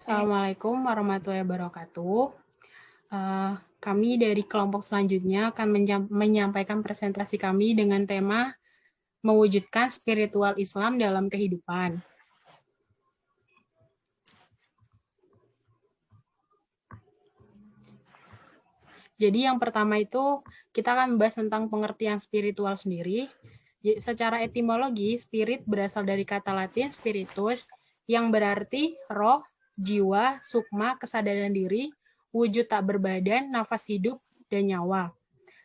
Assalamualaikum warahmatullahi wabarakatuh. Kami dari kelompok selanjutnya akan menyampaikan presentasi kami dengan tema mewujudkan spiritual Islam dalam kehidupan. Jadi yang pertama itu kita akan membahas tentang pengertian spiritual sendiri. Secara etimologi, spirit berasal dari kata Latin spiritus yang berarti roh, jiwa, sukma, kesadaran diri, wujud tak berbadan, nafas hidup, dan nyawa.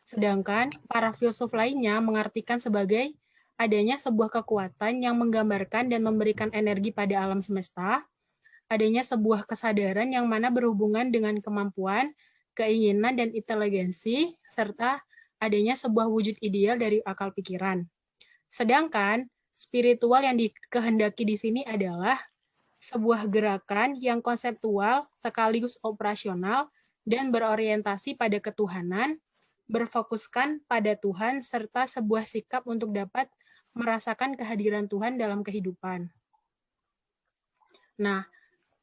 Sedangkan para filsuf lainnya mengartikan sebagai adanya sebuah kekuatan yang menggambarkan dan memberikan energi pada alam semesta, adanya sebuah kesadaran yang mana berhubungan dengan kemampuan, keinginan, dan inteligensi, serta adanya sebuah wujud ideal dari akal pikiran. Sedangkan spiritual yang dikehendaki di sini adalah sebuah gerakan yang konseptual sekaligus operasional dan berorientasi pada ketuhanan, berfokuskan pada Tuhan, serta sebuah sikap untuk dapat merasakan kehadiran Tuhan dalam kehidupan. Nah,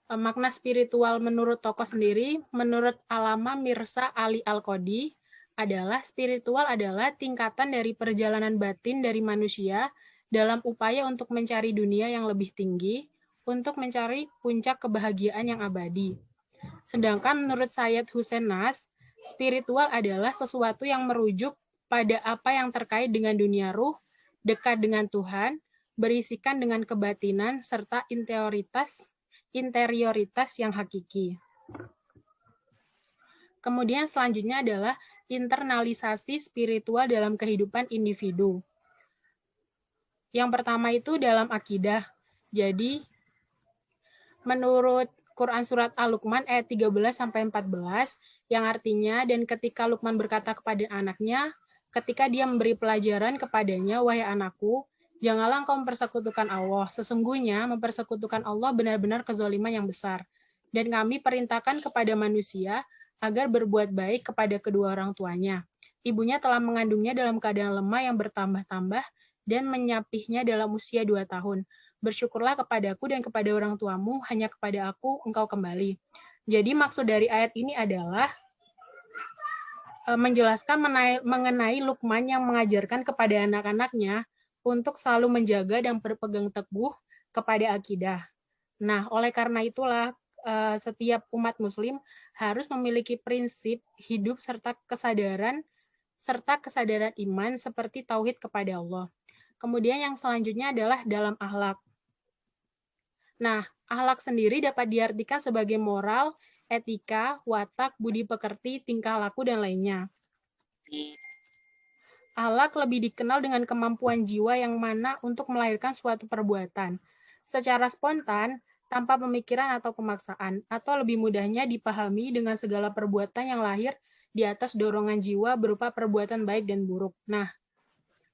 makna spiritual menurut tokoh sendiri, menurut Allama Mirza Ali Al-Qodi, adalah spiritual adalah tingkatan dari perjalanan batin dari manusia dalam upaya untuk mencari dunia yang lebih tinggi, untuk mencari puncak kebahagiaan yang abadi. Sedangkan menurut Sayyid Hussein Nas, spiritual adalah sesuatu yang merujuk pada apa yang terkait dengan dunia ruh, dekat dengan Tuhan, berisikan dengan kebatinan, serta interioritas yang hakiki. Kemudian selanjutnya adalah internalisasi spiritual dalam kehidupan individu. Yang pertama itu dalam akidah. Jadi, menurut Quran Surat Al-Luqman ayat 13-14, yang artinya, dan ketika Luqman berkata kepada anaknya, ketika dia memberi pelajaran kepadanya, wahai anakku, janganlah engkau mempersekutukan Allah. Sesungguhnya mempersekutukan Allah benar-benar kezaliman yang besar. Dan kami perintahkan kepada manusia agar berbuat baik kepada kedua orang tuanya. Ibunya telah mengandungnya dalam keadaan lemah yang bertambah-tambah dan menyapihnya dalam usia 2 tahun. Bersyukurlah kepadaku dan kepada orang tuamu, hanya kepada aku engkau kembali. Jadi maksud dari ayat ini adalah menjelaskan mengenai Luqman yang mengajarkan kepada anak-anaknya untuk selalu menjaga dan berpegang teguh kepada akidah. Nah, oleh karena itulah setiap umat muslim harus memiliki prinsip hidup serta kesadaran iman seperti tauhid kepada Allah. Kemudian yang selanjutnya adalah dalam akhlak. Nah, akhlak sendiri dapat diartikan sebagai moral, etika, watak, budi pekerti, tingkah laku, dan lainnya. Akhlak lebih dikenal dengan kemampuan jiwa yang mana untuk melahirkan suatu perbuatan secara spontan, tanpa pemikiran atau pemaksaan, atau lebih mudahnya dipahami dengan segala perbuatan yang lahir di atas dorongan jiwa berupa perbuatan baik dan buruk. Nah,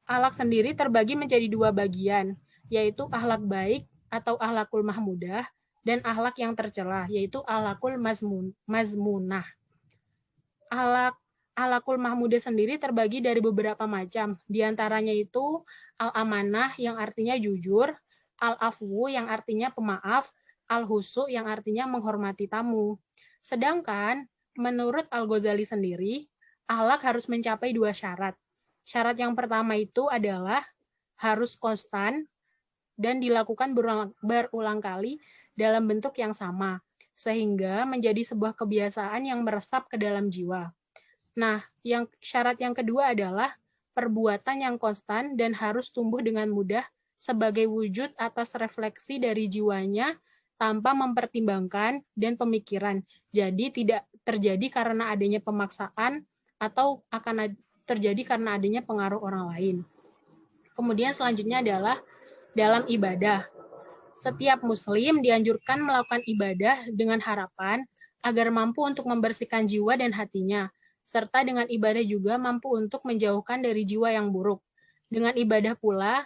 akhlak sendiri terbagi menjadi 2 bagian, yaitu akhlak baik atau akhlakul mahmudah, dan akhlak yang tercela, yaitu akhlakul mazmunah. Akhlakul mahmudah sendiri terbagi dari beberapa macam, diantaranya itu al-amanah yang artinya jujur, al-afwu yang artinya pemaaf, al-husu yang artinya menghormati tamu. Sedangkan menurut Al-Ghazali sendiri, akhlak harus mencapai 2 syarat. Syarat yang pertama itu adalah harus konstan dan dilakukan berulang kali dalam bentuk yang sama, sehingga menjadi sebuah kebiasaan yang meresap ke dalam jiwa. Nah, syarat yang kedua adalah perbuatan yang konstan dan harus tumbuh dengan mudah sebagai wujud atas refleksi dari jiwanya tanpa mempertimbangkan dan pemikiran. Jadi tidak terjadi karena adanya pemaksaan atau akan terjadi karena adanya pengaruh orang lain. Kemudian selanjutnya adalah dalam ibadah. Setiap muslim dianjurkan melakukan ibadah dengan harapan agar mampu untuk membersihkan jiwa dan hatinya, serta dengan ibadah juga mampu untuk menjauhkan dari jiwa yang buruk. Dengan ibadah pula,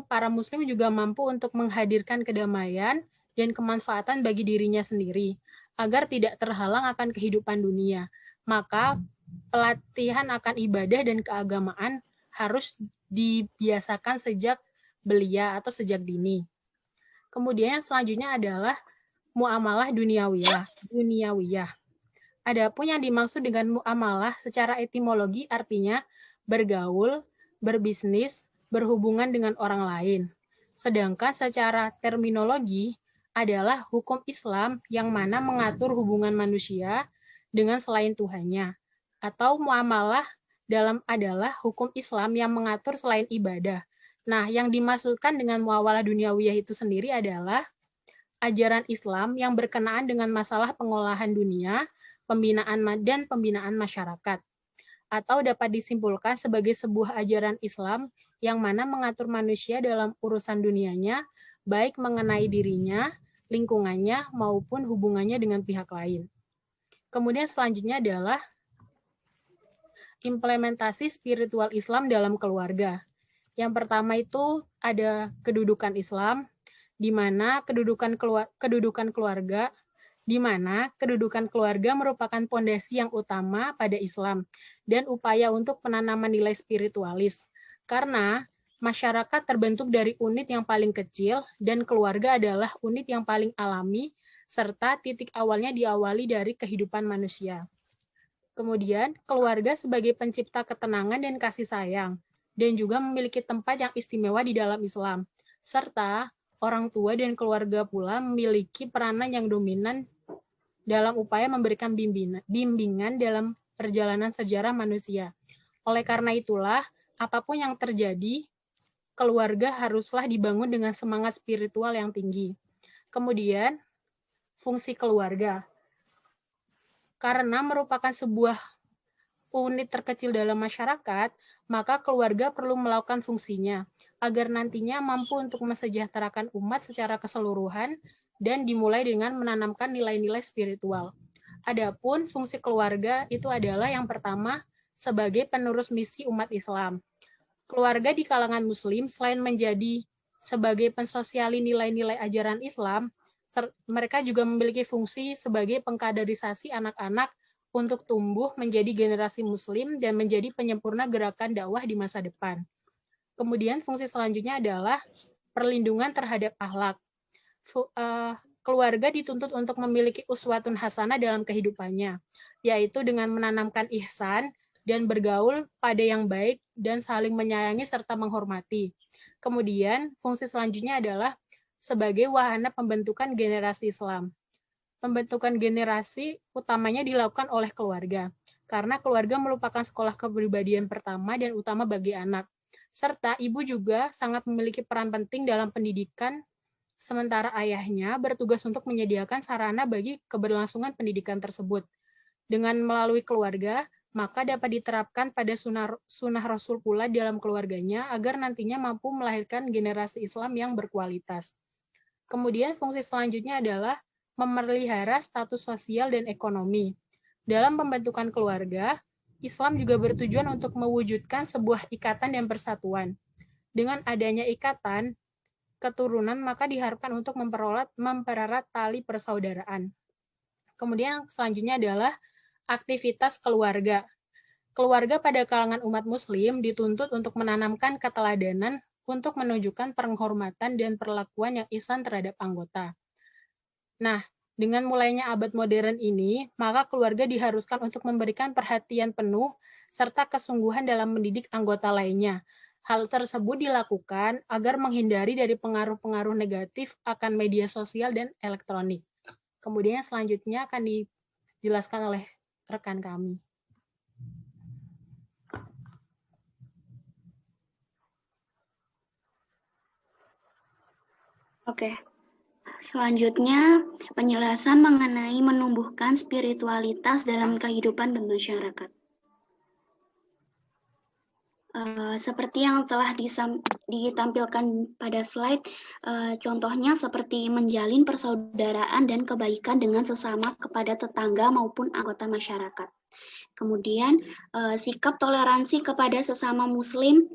para muslim juga mampu untuk menghadirkan kedamaian dan kemanfaatan bagi dirinya sendiri, agar tidak terhalang akan kehidupan dunia. Maka pelatihan akan ibadah dan keagamaan harus dibiasakan sejak belia atau sejak dini. Kemudian selanjutnya adalah muamalah duniawiyah. Adapun yang dimaksud dengan muamalah secara etimologi artinya bergaul, berbisnis, berhubungan dengan orang lain. Sedangkan secara terminologi adalah hukum Islam yang mana mengatur hubungan manusia dengan selain Tuhannya. Atau muamalah adalah hukum Islam yang mengatur selain ibadah. Nah, yang dimaksudkan dengan muamalah duniawiyah itu sendiri adalah ajaran Islam yang berkenaan dengan masalah pengolahan dunia, pembinaan masyarakat, atau dapat disimpulkan sebagai sebuah ajaran Islam yang mana mengatur manusia dalam urusan dunianya, baik mengenai dirinya, lingkungannya, maupun hubungannya dengan pihak lain. Kemudian selanjutnya adalah implementasi spiritual Islam dalam keluarga. Yang pertama itu ada kedudukan Islam, di mana kedudukan keluarga merupakan pondasi yang utama pada Islam dan upaya untuk penanaman nilai spiritualis. Karena masyarakat terbentuk dari unit yang paling kecil dan keluarga adalah unit yang paling alami serta titik awalnya diawali dari kehidupan manusia. Kemudian, keluarga sebagai pencipta ketenangan dan kasih sayang dan juga memiliki tempat yang istimewa di dalam Islam. Serta orang tua dan keluarga pula memiliki peranan yang dominan dalam upaya memberikan bimbingan dalam perjalanan sejarah manusia. Oleh karena itulah, apapun yang terjadi, keluarga haruslah dibangun dengan semangat spiritual yang tinggi. Kemudian, fungsi keluarga. Karena merupakan sebuah unit terkecil dalam masyarakat, maka keluarga perlu melakukan fungsinya agar nantinya mampu untuk mesejahterakan umat secara keseluruhan dan dimulai dengan menanamkan nilai-nilai spiritual. Adapun fungsi keluarga itu adalah yang pertama sebagai penerus misi umat Islam. Keluarga di kalangan muslim selain menjadi sebagai pensosiali nilai-nilai ajaran Islam, mereka juga memiliki fungsi sebagai pengkaderisasi anak-anak untuk tumbuh menjadi generasi muslim dan menjadi penyempurna gerakan dakwah di masa depan. Kemudian fungsi selanjutnya adalah perlindungan terhadap akhlak. Keluarga dituntut untuk memiliki uswatun hasanah dalam kehidupannya, yaitu dengan menanamkan ihsan dan bergaul pada yang baik dan saling menyayangi serta menghormati. Kemudian fungsi selanjutnya adalah sebagai wahana pembentukan generasi Islam. Pembentukan generasi utamanya dilakukan oleh keluarga, karena keluarga merupakan sekolah kepribadian pertama dan utama bagi anak. Serta ibu juga sangat memiliki peran penting dalam pendidikan, sementara ayahnya bertugas untuk menyediakan sarana bagi keberlangsungan pendidikan tersebut. Dengan melalui keluarga, maka dapat diterapkan pada sunnah Rasul pula dalam keluarganya agar nantinya mampu melahirkan generasi Islam yang berkualitas. Kemudian fungsi selanjutnya adalah memelihara status sosial dan ekonomi. Dalam pembentukan keluarga, Islam juga bertujuan untuk mewujudkan sebuah ikatan dan persatuan. Dengan adanya ikatan keturunan, maka diharapkan untuk mempererat tali persaudaraan. Kemudian selanjutnya adalah aktivitas keluarga. Keluarga pada kalangan umat muslim dituntut untuk menanamkan keteladanan untuk menunjukkan penghormatan dan perlakuan yang ihsan terhadap anggota. Nah, dengan mulainya abad modern ini, maka keluarga diharuskan untuk memberikan perhatian penuh serta kesungguhan dalam mendidik anggota lainnya. Hal tersebut dilakukan agar menghindari dari pengaruh-pengaruh negatif akan media sosial dan elektronik. Kemudian selanjutnya akan dijelaskan oleh rekan kami. Oke. Selanjutnya, penjelasan mengenai menumbuhkan spiritualitas dalam kehidupan bermasyarakat. Seperti yang telah ditampilkan pada slide, contohnya seperti menjalin persaudaraan dan kebaikan dengan sesama kepada tetangga maupun anggota masyarakat. Kemudian, sikap toleransi kepada sesama muslim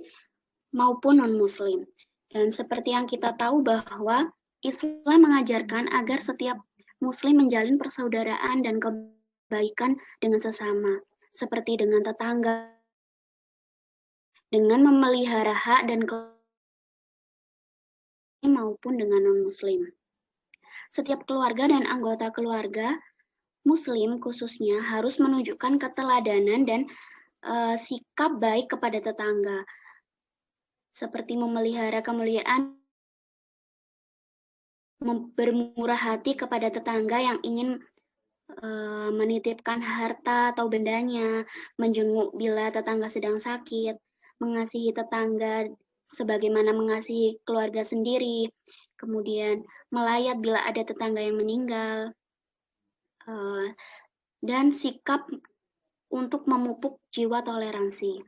maupun non-muslim. Dan seperti yang kita tahu bahwa Islam mengajarkan agar setiap muslim menjalin persaudaraan dan kebaikan dengan sesama, seperti dengan tetangga, dengan memelihara hak dan maupun dengan non-muslim. Setiap keluarga dan anggota keluarga Muslim khususnya harus menunjukkan keteladanan dan sikap baik kepada tetangga, seperti memelihara kemuliaan, bermurah hati kepada tetangga yang ingin menitipkan harta atau bendanya, menjenguk bila tetangga sedang sakit, mengasihi tetangga sebagaimana mengasihi keluarga sendiri, kemudian melayat bila ada tetangga yang meninggal, dan sikap untuk memupuk jiwa toleransi.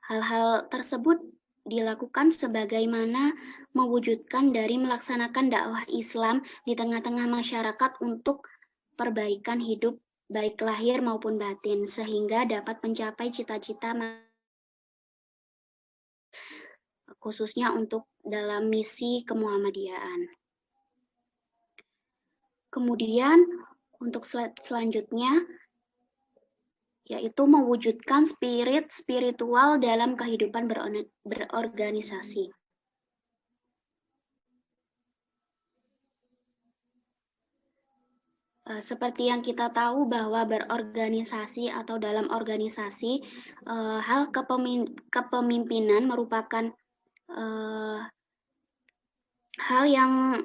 Hal-hal tersebut dilakukan sebagaimana mewujudkan dari melaksanakan dakwah Islam di tengah-tengah masyarakat untuk perbaikan hidup baik lahir maupun batin, sehingga dapat mencapai cita-cita khususnya untuk dalam misi kemuhammadiyaan. Kemudian untuk selanjutnya yaitu mewujudkan spirit spiritual dalam kehidupan berorganisasi. Seperti yang kita tahu bahwa berorganisasi atau dalam organisasi, hal kepemimpinan merupakan hal yang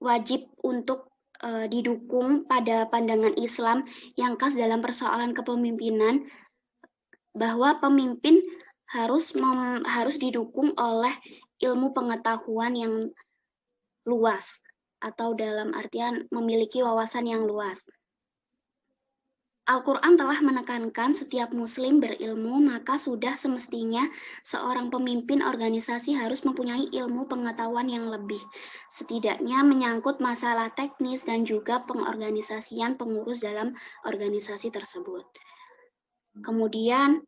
wajib untuk didukung pada pandangan Islam yang khas dalam persoalan kepemimpinan, bahwa pemimpin harus didukung oleh ilmu pengetahuan yang luas, atau dalam artian memiliki wawasan yang luas. Al-Quran telah menekankan setiap muslim berilmu, maka sudah semestinya seorang pemimpin organisasi harus mempunyai ilmu pengetahuan yang lebih, setidaknya menyangkut masalah teknis dan juga pengorganisasian pengurus dalam organisasi tersebut. Kemudian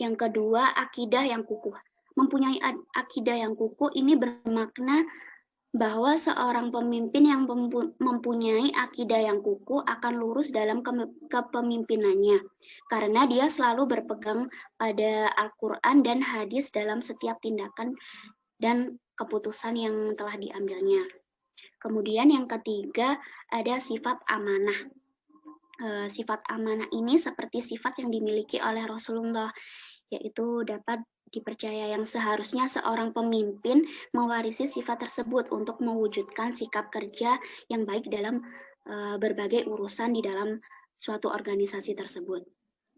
yang kedua, akidah yang kukuh. Mempunyai akidah yang kukuh ini bermakna bahwa seorang pemimpin yang mempunyai akidah yang kukuh akan lurus dalam kepemimpinannya, karena dia selalu berpegang pada Al-Quran dan hadis dalam setiap tindakan dan keputusan yang telah diambilnya. Kemudian yang ketiga, ada sifat amanah. Sifat amanah ini seperti sifat yang dimiliki oleh Rasulullah, yaitu dapat dipercaya, yang seharusnya seorang pemimpin mewarisi sifat tersebut untuk mewujudkan sikap kerja yang baik dalam berbagai urusan di dalam suatu organisasi tersebut.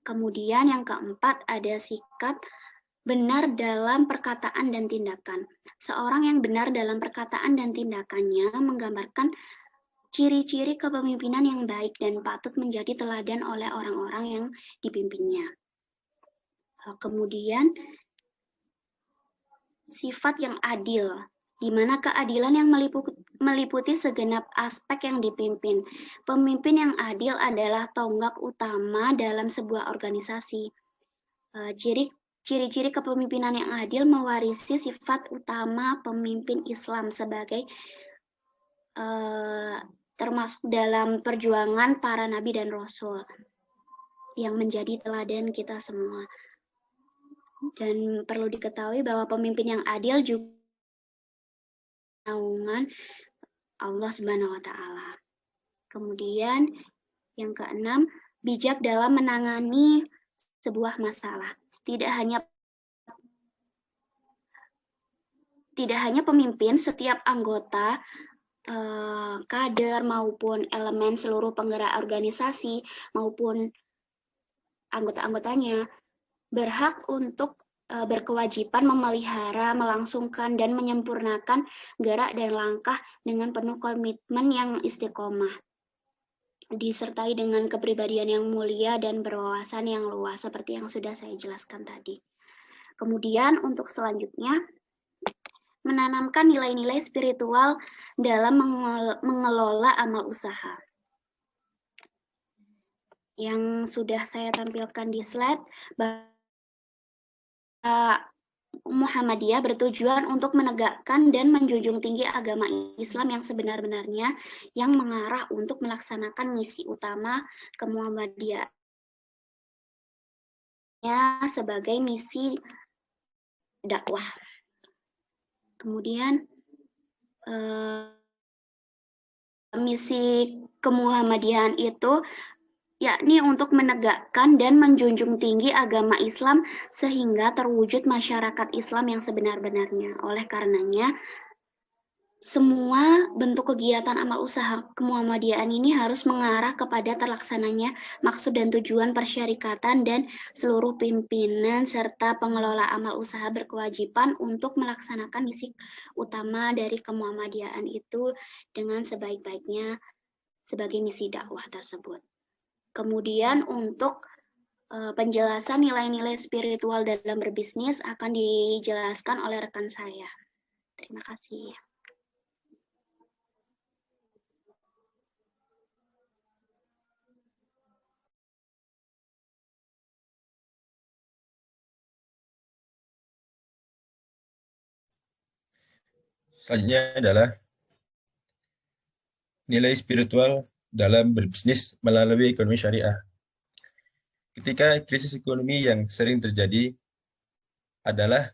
Kemudian yang keempat, ada sikap benar dalam perkataan dan tindakan. Seorang yang benar dalam perkataan dan tindakannya menggambarkan ciri-ciri kepemimpinan yang baik dan patut menjadi teladan oleh orang-orang yang dipimpinnya. Kemudian sifat yang adil, di mana keadilan yang meliputi segenap aspek yang dipimpin. Pemimpin yang adil adalah tonggak utama dalam sebuah organisasi. Ciri-ciri kepemimpinan yang adil mewarisi sifat utama pemimpin Islam sebagai termasuk dalam perjuangan para nabi dan rasul yang menjadi teladan kita semua. Dan perlu diketahui bahwa pemimpin yang adil juga naungan Allah Subhanahu wa Ta'ala. Kemudian yang keenam, bijak dalam menangani sebuah masalah. Tidak hanya pemimpin, setiap anggota, kader maupun elemen seluruh penggerak organisasi maupun anggota-anggotanya berhak untuk berkewajiban memelihara, melangsungkan, dan menyempurnakan gerak dan langkah dengan penuh komitmen yang istiqomah, disertai dengan kepribadian yang mulia dan berwawasan yang luas, seperti yang sudah saya jelaskan tadi. Kemudian untuk selanjutnya, menanamkan nilai-nilai spiritual dalam mengelola amal usaha. Yang sudah saya tampilkan di slide, Muhammadiyah bertujuan untuk menegakkan dan menjunjung tinggi agama Islam yang sebenar-benarnya, yang mengarah untuk melaksanakan misi utama kemuhammadiyahan sebagai misi dakwah. Kemudian misi kemuhammadiyahan itu yakni untuk menegakkan dan menjunjung tinggi agama Islam sehingga terwujud masyarakat Islam yang sebenar-benarnya. Oleh karenanya, semua bentuk kegiatan amal usaha kemuhammadiyahan ini harus mengarah kepada terlaksananya maksud dan tujuan persyarikatan, dan seluruh pimpinan serta pengelola amal usaha berkewajiban untuk melaksanakan misi utama dari kemuhammadiyahan itu dengan sebaik-baiknya sebagai misi dakwah tersebut. Kemudian untuk penjelasan nilai-nilai spiritual dalam berbisnis akan dijelaskan oleh rekan saya. Terima kasih. Selanjutnya adalah nilai spiritual dalam berbisnis melalui ekonomi syariah. Ketika krisis ekonomi yang sering terjadi adalah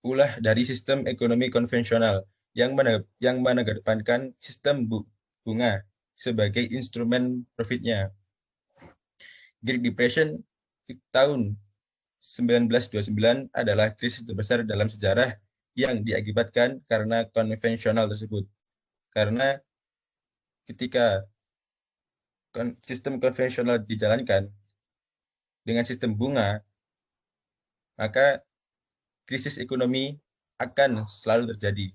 ulah dari sistem ekonomi konvensional yang mengedepankan sistem bunga sebagai instrumen profitnya. Great Depression tahun 1929 adalah krisis terbesar dalam sejarah yang diakibatkan karena konvensional tersebut. Karena ketika sistem konvensional dijalankan dengan sistem bunga, maka krisis ekonomi akan selalu terjadi.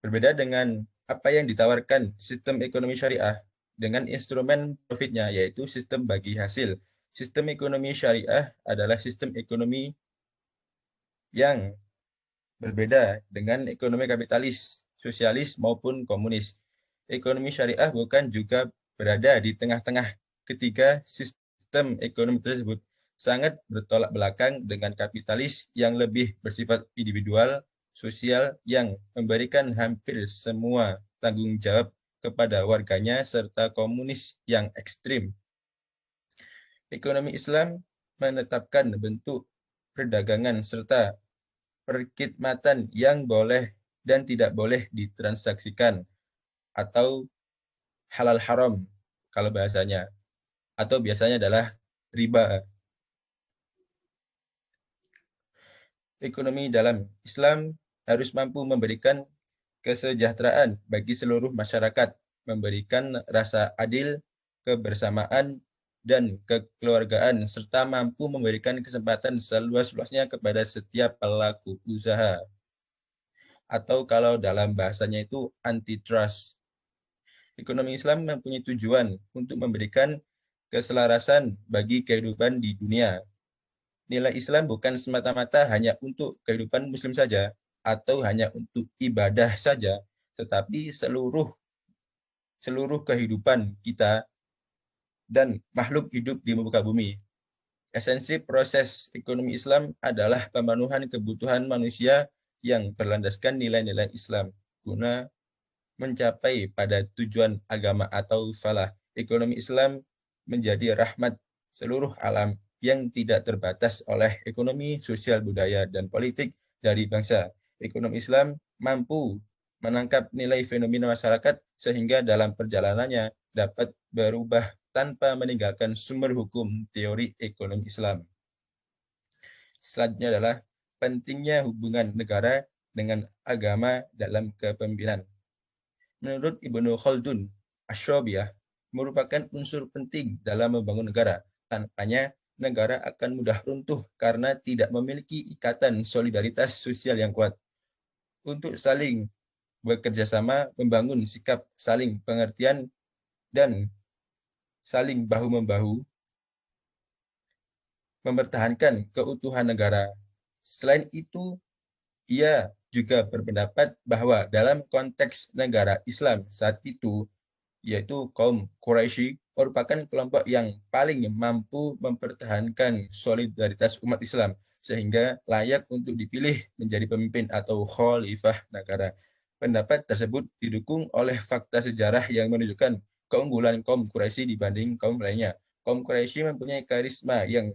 Berbeda dengan apa yang ditawarkan sistem ekonomi syariah dengan instrumen profitnya, yaitu sistem bagi hasil. Sistem ekonomi syariah adalah sistem ekonomi yang berbeda dengan ekonomi kapitalis, sosialis, maupun komunis. Ekonomi syariah bukan juga berada di tengah-tengah ketika sistem ekonomi tersebut sangat bertolak belakang dengan kapitalis yang lebih bersifat individual, sosial yang memberikan hampir semua tanggung jawab kepada warganya, serta komunis yang ekstrim. Ekonomi Islam menetapkan bentuk perdagangan serta perkhidmatan yang boleh dan tidak boleh ditransaksikan atau halal haram kalau bahasanya, atau biasanya adalah riba. Ekonomi dalam Islam harus mampu memberikan kesejahteraan bagi seluruh masyarakat, memberikan rasa adil, kebersamaan, dan kekeluargaan, serta mampu memberikan kesempatan seluas-luasnya kepada setiap pelaku usaha. Atau kalau dalam bahasanya itu antitrust. Ekonomi Islam mempunyai tujuan untuk memberikan keselarasan bagi kehidupan di dunia. Nilai Islam bukan semata-mata hanya untuk kehidupan Muslim saja, atau hanya untuk ibadah saja, tetapi seluruh kehidupan kita dan makhluk hidup di muka bumi. Esensi proses ekonomi Islam adalah pemenuhan kebutuhan manusia yang berlandaskan nilai-nilai Islam guna mencapai pada tujuan agama atau falah. Ekonomi Islam menjadi rahmat seluruh alam yang tidak terbatas oleh ekonomi, sosial, budaya, dan politik dari bangsa. Ekonomi Islam mampu menangkap nilai fenomena masyarakat sehingga dalam perjalanannya dapat berubah tanpa meninggalkan sumber hukum teori ekonomi Islam. Selanjutnya adalah pentingnya hubungan negara dengan agama dalam kepemimpinan. Menurut Ibnu Khaldun, Asy-Syaibiyah merupakan unsur penting dalam membangun negara. Tanpanya, negara akan mudah runtuh karena tidak memiliki ikatan solidaritas sosial yang kuat. Untuk saling bekerja sama, membangun sikap saling pengertian, dan saling bahu-membahu, mempertahankan keutuhan negara. Selain itu, ia juga berpendapat bahwa dalam konteks negara Islam saat itu, yaitu kaum Quraisy merupakan kelompok yang paling mampu mempertahankan solidaritas umat Islam, sehingga layak untuk dipilih menjadi pemimpin atau khalifah negara. Pendapat tersebut didukung oleh fakta sejarah yang menunjukkan keunggulan kaum Quraisy dibanding kaum lainnya. Kaum Quraisy mempunyai karisma yang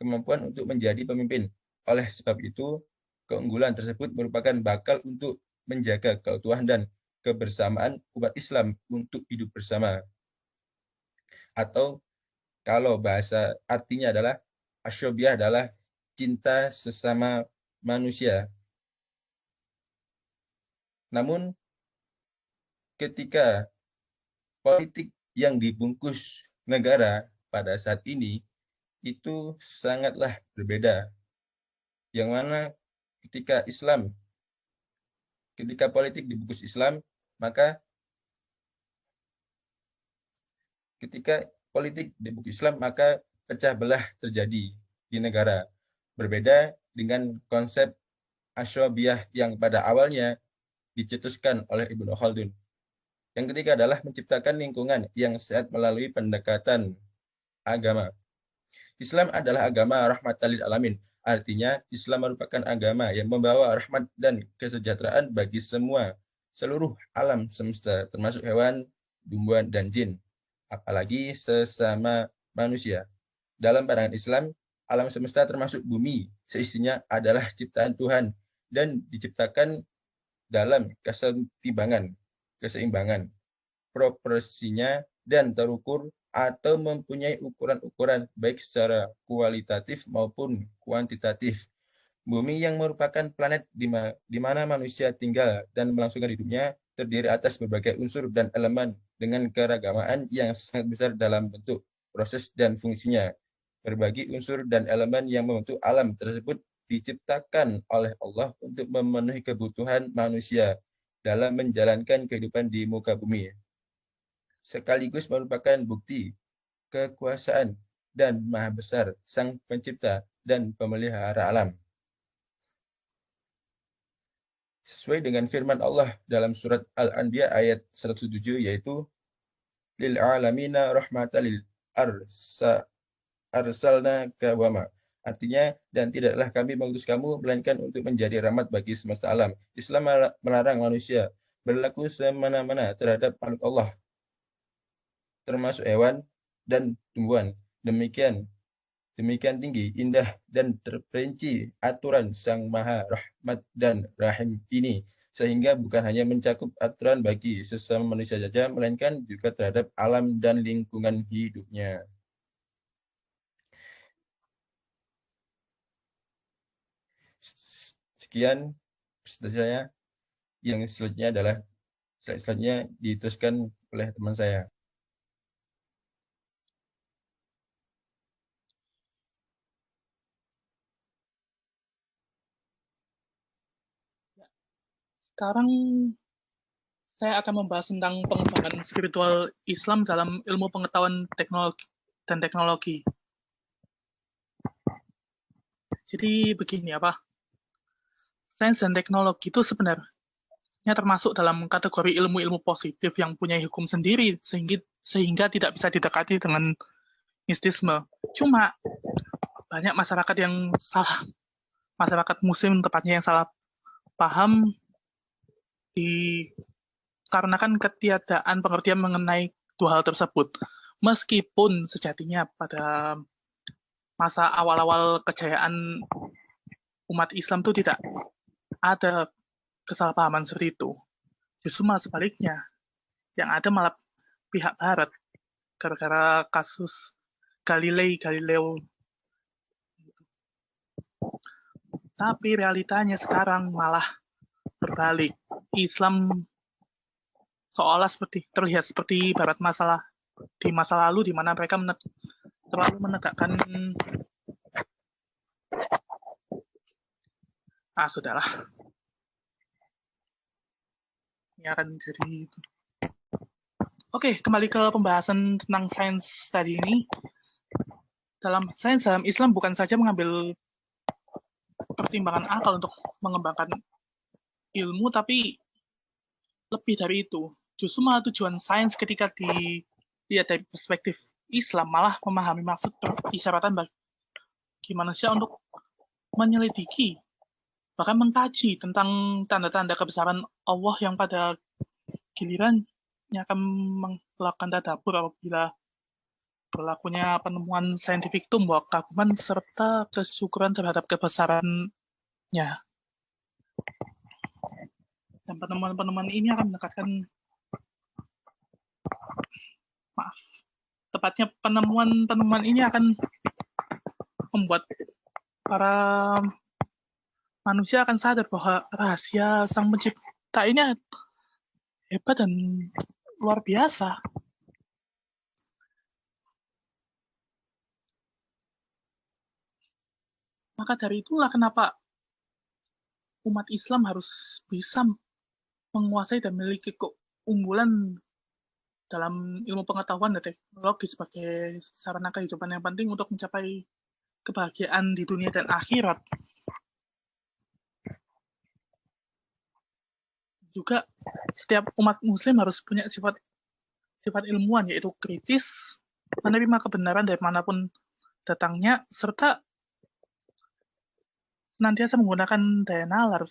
kemampuan untuk menjadi pemimpin. Oleh sebab itu, keunggulan tersebut merupakan bakal untuk menjaga keutuhan dan kebersamaan umat Islam untuk hidup bersama. Atau kalau bahasa artinya adalah asyobiyah adalah cinta sesama manusia. Namun ketika politik yang dibungkus negara pada saat ini itu sangatlah berbeda. Yang mana ketika politik dibungkus Islam, maka pecah belah terjadi di negara. Berbeda dengan konsep asyobiyah yang pada awalnya dicetuskan oleh Ibnu Khaldun. Yang ketiga adalah menciptakan lingkungan yang sehat melalui pendekatan agama. Islam adalah agama rahmatan lil alamin. Artinya, Islam merupakan agama yang membawa rahmat dan kesejahteraan bagi seluruh alam semesta, termasuk hewan, tumbuhan, dan jin, apalagi sesama manusia. Dalam pandangan Islam, alam semesta termasuk bumi seisinya adalah ciptaan Tuhan dan diciptakan dalam keseimbangan, proporsinya dan terukur atau mempunyai ukuran-ukuran baik secara kualitatif maupun kuantitatif. Bumi yang merupakan planet di mana manusia tinggal dan melangsungkan hidupnya terdiri atas berbagai unsur dan elemen dengan keragamaan yang sangat besar dalam bentuk, proses, dan fungsinya. Berbagai unsur dan elemen yang membentuk alam tersebut diciptakan oleh Allah untuk memenuhi kebutuhan manusia dalam menjalankan kehidupan di muka bumi, sekaligus merupakan bukti kekuasaan dan maha besar Sang Pencipta dan Pemelihara alam. Sesuai dengan firman Allah dalam surat Al-Anbiya ayat 107, yaitu lil alamina rahmatan lil arsalna kawama. Artinya, dan tidaklah kami mengutus kamu melainkan untuk menjadi rahmat bagi semesta alam. Islam melarang manusia berlaku semena-mena terhadap makhluk Allah, termasuk hewan dan tumbuhan. Demikian tinggi, indah, dan terperinci aturan Sang Maha Rahmat dan Rahim ini, sehingga bukan hanya mencakup aturan bagi sesama manusia saja, melainkan juga terhadap alam dan lingkungan hidupnya. Sekian presentasinya. Yang selanjutnya adalah slide-nya diteruskan oleh teman saya. Sekarang saya akan membahas tentang pengembangan spiritual Islam dalam ilmu pengetahuan dan teknologi. Jadi begini sains dan teknologi itu sebenarnya termasuk dalam kategori ilmu-ilmu positif yang punya hukum sendiri sehingga tidak bisa didekati dengan mistisme. Cuma banyak masyarakat yang salah, masyarakat muslim tepatnya yang salah paham dikarenakan ketiadaan pengertian mengenai dua hal tersebut. Meskipun sejatinya pada masa awal-awal kejayaan umat Islam itu tidak ada kesalahpahaman seperti itu. Justru malah sebaliknya, yang ada malah pihak Barat, gara-gara kasus Galileo. Tapi realitanya sekarang malah berbalik. Islam seolah terlihat seperti Barat di masa lalu, di mana mereka terlalu menegakkan sudahlah. Ini akan jadi itu. Oke, kembali ke pembahasan tentang sains tadi ini. Dalam sains dalam Islam bukan saja mengambil pertimbangan akal untuk mengembangkan ilmu, tapi lebih dari itu. Justru malah tujuan sains ketika dilihat dari perspektif Islam malah memahami maksud perisyaratan bagi manusia untuk menyelidiki, bahkan mengkaji tentang tanda-tanda kebesaran Allah yang pada gilirannya akan melakukan tadabbur apabila berlakunya penemuan saintifik itu membawa kekaguman serta kesyukuran terhadap kebesarannya. Dan Dan penemuan-penemuan ini akan mendekatkan, tepatnya penemuan-penemuan ini akan membuat para manusia akan sadar bahwa rahasia Sang Pencipta ini hebat dan luar biasa. Maka dari itulah kenapa umat Islam harus bisa menguasai dan memiliki keunggulan dalam ilmu pengetahuan dan teknologi sebagai sarana kehidupan yang penting untuk mencapai kebahagiaan di dunia dan akhirat. Juga setiap umat muslim harus punya sifat ilmuwan, yaitu kritis, menerima kebenaran dari manapun datangnya, serta senantiasa menggunakan daya nalar.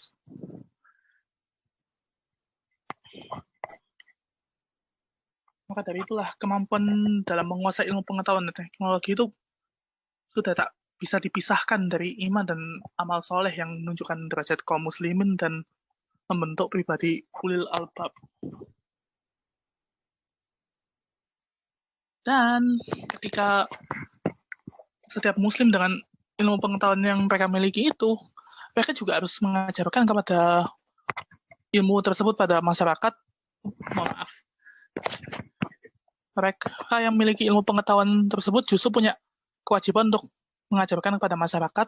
Maka dari itulah kemampuan dalam menguasai ilmu pengetahuan dan teknologi itu sudah tak bisa dipisahkan dari iman dan amal soleh yang menunjukkan derajat kaum muslimin dan membentuk pribadi ulil albab. Dan ketika setiap muslim dengan ilmu pengetahuan yang mereka miliki itu, mereka juga harus mengajarkan kepada ilmu tersebut pada masyarakat. Mereka yang memiliki ilmu pengetahuan tersebut justru punya kewajiban untuk mengajarkan kepada masyarakat,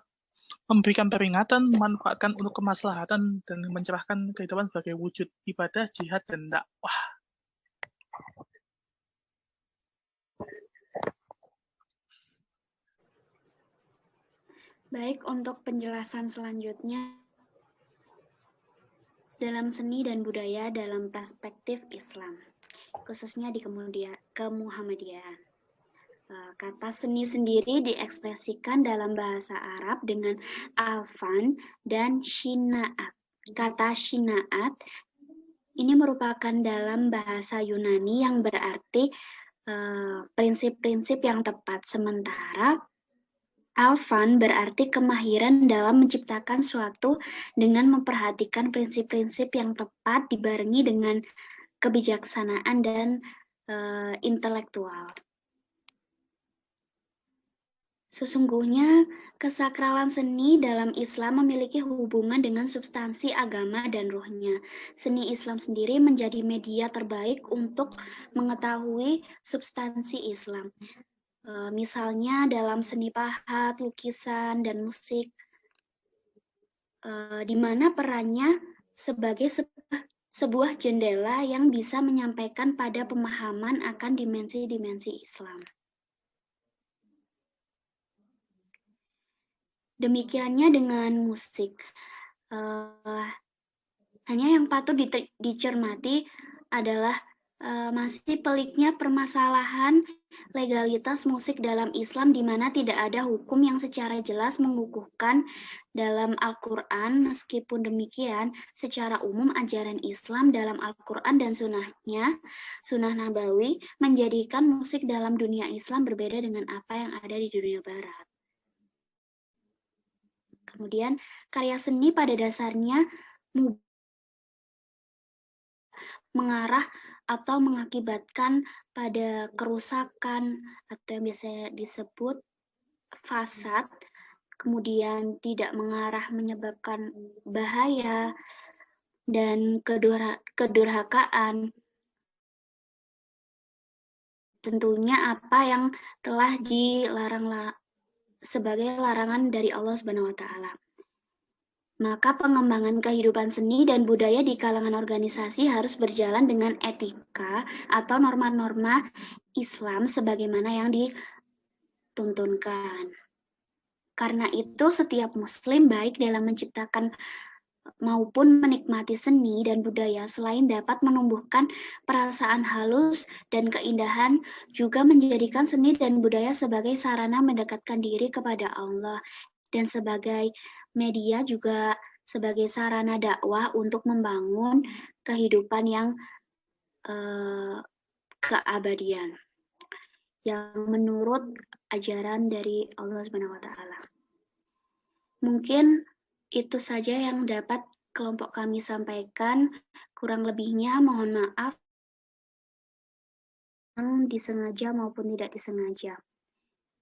memberikan peringatan, memanfaatkan untuk kemaslahatan, dan mencerahkan kehidupan sebagai wujud ibadah, jihad, dan dakwah. Baik, untuk penjelasan selanjutnya dalam seni dan budaya dalam perspektif Islam, khususnya di kemuhammadiyaan. Kata seni sendiri diekspresikan dalam bahasa Arab dengan alfan dan shinaat. Kata shinaat ini merupakan dalam bahasa Yunani yang berarti prinsip-prinsip yang tepat, sementara alfan berarti kemahiran dalam menciptakan suatu dengan memperhatikan prinsip-prinsip yang tepat dibarengi dengan kebijaksanaan dan intelektual. Sesungguhnya, kesakralan seni dalam Islam memiliki hubungan dengan substansi agama dan ruhnya. Seni Islam sendiri menjadi media terbaik untuk mengetahui substansi Islam. Misalnya dalam seni pahat, lukisan, dan musik, di mana perannya sebagai sebuah jendela yang bisa menyampaikan pada pemahaman akan dimensi-dimensi Islam. Demikiannya dengan musik. Hanya yang patut dicermati adalah masih peliknya permasalahan legalitas musik dalam Islam, di mana tidak ada hukum yang secara jelas mengukuhkan dalam Al-Quran. Meskipun demikian, secara umum ajaran Islam dalam Al-Quran dan sunnahnya, sunnah nabawi, menjadikan musik dalam dunia Islam berbeda dengan apa yang ada di dunia Barat. Kemudian, karya seni pada dasarnya mengarah atau mengakibatkan pada kerusakan atau yang biasa disebut fasad, kemudian tidak mengarah menyebabkan bahaya dan kedurhakaan. Tentunya apa yang telah dilarang sebagai larangan dari Allah Subhanahu wa Ta'ala. Maka pengembangan kehidupan seni dan budaya di kalangan organisasi harus berjalan dengan etika atau norma-norma Islam sebagaimana yang dituntunkan. Karena itu setiap muslim baik dalam menciptakan maupun menikmati seni dan budaya selain dapat menumbuhkan perasaan halus dan keindahan, juga menjadikan seni dan budaya sebagai sarana mendekatkan diri kepada Allah dan sebagai media juga sebagai sarana dakwah untuk membangun kehidupan yang keabadian yang menurut ajaran dari Allah Subhanahu wa Ta'ala. Mungkin itu saja yang dapat kelompok kami sampaikan. Kurang lebihnya mohon maaf, disengaja maupun tidak disengaja.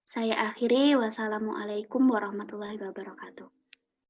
Saya akhiri, wassalamualaikum warahmatullahi wabarakatuh.